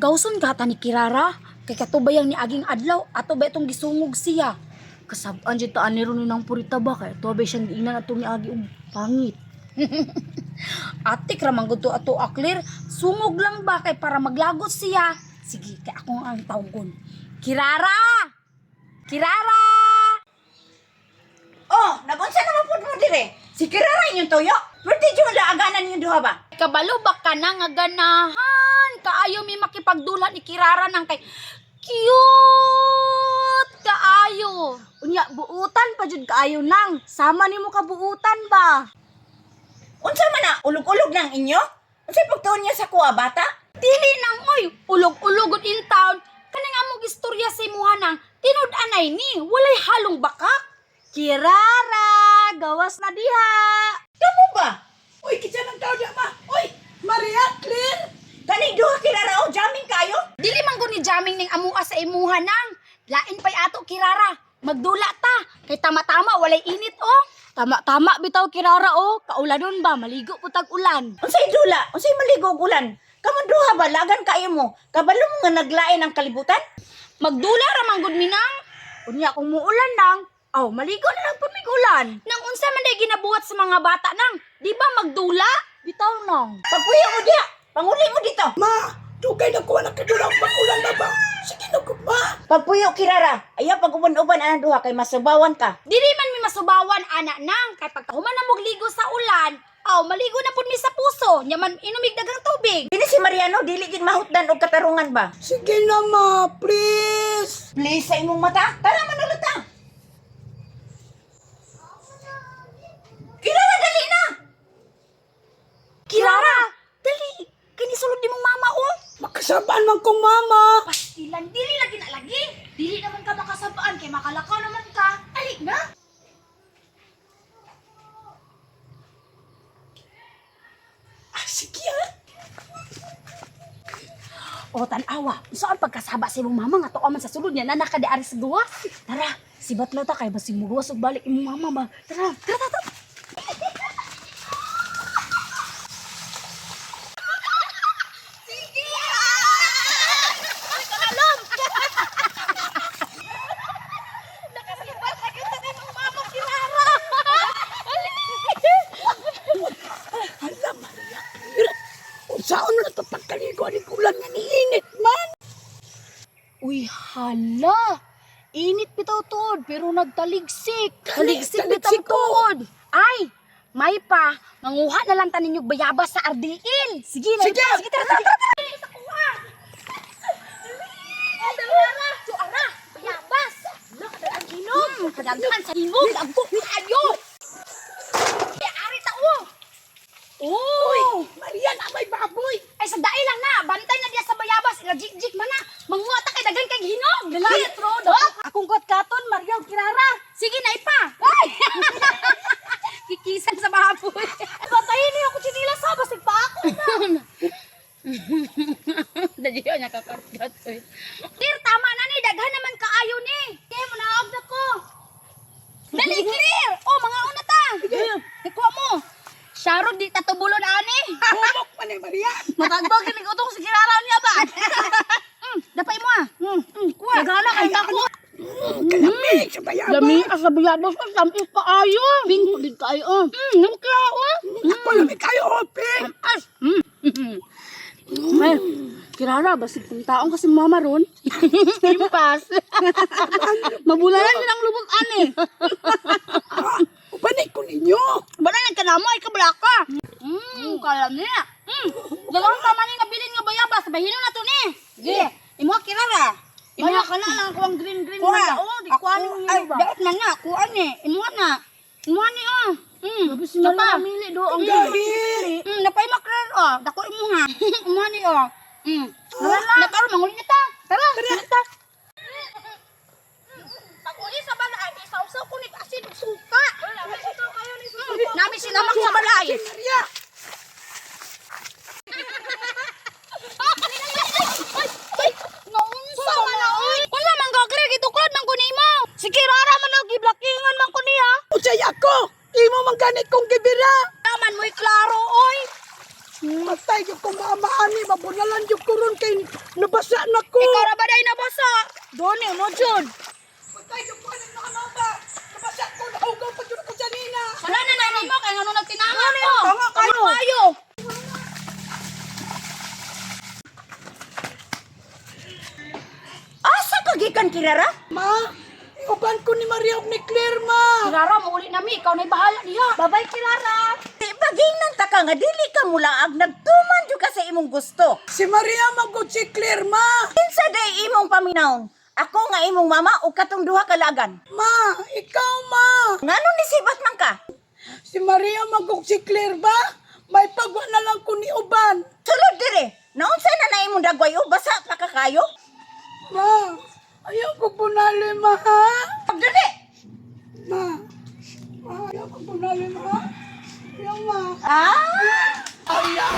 gawson ka ta ni Kirara. Kay katubayang ni aging adlaw ato ba itong gisungog siya. Kasab-an jud ta ani ron nang purita ba kay tuwa siyang giingnan ato ni agi og pangit. Atik ra man gud to ato aklir. Sungog lang ba kay para maglagot siya. Sige kay ako ang tawgon. Kirara! Kirara! Oh, nagunsa naman po mo dire. Si Kirara inyong toyo. Pwede dyan laaganan yung duha ba? Kabalo ba ka na nga ganahan? Kaayo mi makipagdula ni Kirara nang kay cute kaayo. Unya buutan pa jud kaayo nang. Sama nimo ka buutan ba? Unsa man na, ulog-ulog lang inyo? Unsay pagtuon niya sa kuha bata? Dili nang oy, ulog-ulogod in town. Kanang among istorya sa imuha nang tinud-anay ni, walay halong bakak. Kirara, gawas na diha. Kamu ba? Uy, kitsa ng tao diya ma. Uy, Maria, clear. Kani duha Kirara o jamming kayo? Dili man gud ni jamming ning amua sa imuha nang. Lain pay ato Kirara. Magdula ta. Kay tama-tama walay init oh. Tama-tama bitaw Kirara oh. Kaulanon ba maligo putag ulan. Unsay dula? Unsay maligog ulan? Kamu duha ba lagan kayo mo? Kabalo mo nga naglain ang kalibutan? Magdula ra man gud minang. Unya kung muulan nang, aw maligo na lang pud mig ulan. Nang unsa man day ginabuhat sa mga bata nang? Di ba magdula? Bitaw nang. Pagpuyo mo diya. Panguli mo dito. Ma, dugay na kuha na kadulang pag-ulan na ba? Sige na ko, ma. Pagpuyo Kirara. Ayaw pag-uban-uban ang duha kay masubawan ka. Dili man mi masubawan ana nang kay pagkahuman na mogligo sa ulan. Aw maligo na pud mi sa puso. Nyaman inumig dagang tubig. Dili si Mariano, dili gid mahutdan og katarungan ba? Sige na, ma. Please. Please sa imong mata. Tara manulot ta. Kirara, dali na. Kirara, dali. Kini sulod di mong mama oh. Makasabaan man kong mama. Pastilan, dili lagi na lagi. Dili naman ka makasabaan kay makalakaw naman ka. Ali na. Ah, sige ah. O tanawa, saan pagkasaba sa imong mama nga tuwa man sa sulod niya na nakadaari sa gawas. Tara, sibat na ta kay basig mo gawas ug balik imong mama ba. Tara, tara, tara. Hala, Maria, clear. Kung saan mo na ito pagkaligo, di kulang nga niinit man. Uy, hala. Init bitaw tuod pero nagtaligsik. Taligsik Taligsik bitaw tuod. Ay, may pa. Manguha na lang tanin yung bayabas sa RDL. Sige na. Sige. Sige, tara, tara, tara. Sa kuha. Tara, suara. Bayabas. Nakadaan hinog. Kadaghan sa hinog. Dagko kayo. Ari ta o. Uy, Oh. Maria, na may baboy. Ay, sa dai lang na. Bantay na diya sa bayabas. Ilajik-jik man na. Manguha ta kay dagan kay hinog. Dali, Trodo. Akong kot katon, Maria ug Kirara. Sige na ipa. Ay! Kikisan sa baboy. Batayin niyo ako chinila sa basig pa ako na. Dali niya kakargat. Clear, tama na ni. Daghan naman kaayo ni. Kaya mo naog na ko. Dali, clear. Oh, mga una ta. Ikuha mo. Sharon, di tatubulon ani. Bumok man eh, Maria. Matagbag kinig utong si Kirara niya ba? Dapay mo ah. Kuha. Nagana kay ako. Kalamig sa bayabas. Lami sa bayabas ko tamis pa ayo. Bingko din kayo. Namkaya oh. Ako lamig kayo, open. As. Ay, Kirara, basig kong taong kasi mama ron. Impas. Mabulalan din ang lubot ani. Upanik ko ninyo. Bana nang kanamo ay kablaka. Kala niya. Dalawang tama ni nabilin nga bayabas, bahino na to ni. Sige. Imo Kirara. Imo ka na lang kuang green Kuha. Oh, di kuha ni Ay, ba? dapat na nga. Kuha ni. Imo na. Imo ni oh. Gabi sila namili do ang Dahil. napay makran oh. Dako imo ha. Imo ni oh. Tara na. Nakaro manguli na ta. Tara. Ta. Pag-uli sa balay, isaw-saw ko ni asin ug suka. Nami sila sa balay. Maria. Ay, naunsa man na oy. Wala man gagre gituklod man ko nimo. Si Kirara man og giblakingan man ko niya. Unsay ako. Imo man ganit kong gibira. Naman mo'y klaro oy. Patay yung kong maamaani, mabunalan yung kuron kay nabasa na ko. Ikaw ra ba day nabasa? Doni mo jud. Patay yung kuron na kanaba. Nabasa ko, nahugaw pa yun ako sa nina. Wala na nanay mo kay ngano nagtinama Ano ko. yun? Tama kayo. Ano kayo? Asa ka gikan Kirara? Ma, iuban ko ni Maria ug ni Claire, ma. Kirara mo uli nami, ikaw na'y bahala diha. Bye-bye Kirara. Di ba gingnan ta ka nga dili ka mulaag nagtuman jud ka sa imong gusto. Si Maria magod si Claire, ma. Kinsa day imong paminawon? Ako nga imong mama o katong duha ka lagan. Ma, ikaw, ma. Ngano ni sibat man ka? Si Maria magod si Claire ba? May pagwa na lang ko ni uban. Sulod dire. Naunsa na na imong dagway o basa pa ka kayo? Ma, ayaw ko punali, ma, ha? Pagdali. Ma, ayaw ko punali, ma. Ayaw, ma. Ah! Ayaw.